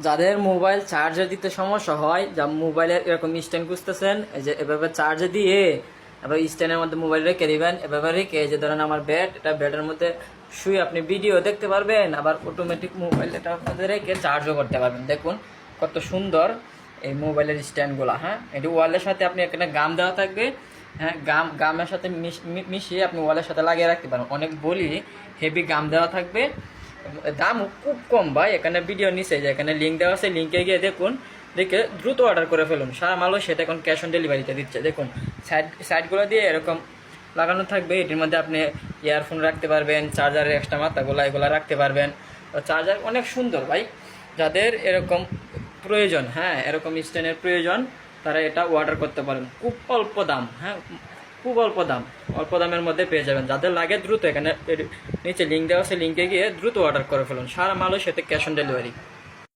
যাদের mobile charger দিতে সমস্যা হয়, যা মোবাইলের এরকম স্ট্যান্ড খুঁজতেছেন, এই যে এভাবে চার্জার দিয়ে এবার স্ট্যান্ডের মধ্যে মোবাইল রেখে দিবেন। এভাবে রেখে যে ধরেন আমার ব্যাট, এটা ব্যাটের মধ্যে শুয়ে আপনি ভিডিও দেখতে পারবেন, আবার অটোমেটিক মোবাইল এটা মধ্যে রেখে চার্জও করতে পারবেন। দেখুন কত সুন্দর এই মোবাইলের স্ট্যান্ডগুলো। হ্যাঁ, এটি ওয়ালের সাথে আপনি এখানে গাম দেওয়া থাকবে। হ্যাঁ, গামের সাথে মিশিয়ে আপনি ওয়ালের সাথে লাগিয়ে রাখতে পারেন। অনেক বলি হেভি গাম দেওয়া থাকবে, দামও খুব কম ভাই। এখানে ভিডিও নিচে যে এখানে লিঙ্ক দেওয়া আছে, লিঙ্কে গিয়ে দেখুন, দেখে দ্রুত অর্ডার করে ফেলুন। সারা মালও সেটা এখন ক্যাশ অন ডেলিভারিতে দিচ্ছে। দেখুন সাইডগুলো দিয়ে এরকম লাগানো থাকবে, এটির মধ্যে আপনি ইয়ারফোন রাখতে পারবেন, চার্জারের এক্সট্রা মাথাগুলো এগুলো রাখতে পারবেন। চার্জার অনেক সুন্দর ভাই, যাদের এরকম প্রয়োজন, হ্যাঁ এরকম স্ট্যান্ডের প্রয়োজন, তারা এটা অর্ডার করতে পারেন। খুব অল্প দাম, হ্যাঁ খুব অল্প দাম, অল্প দামের মধ্যে পেয়ে যাবেন। যাদের লাগে দ্রুত এখানে নিচে লিঙ্ক দেওয়া আছে, লিঙ্কে গিয়ে দ্রুত অর্ডার করে ফেলুন। সারা মালও সেটা ক্যাশ অন ডেলিভারি।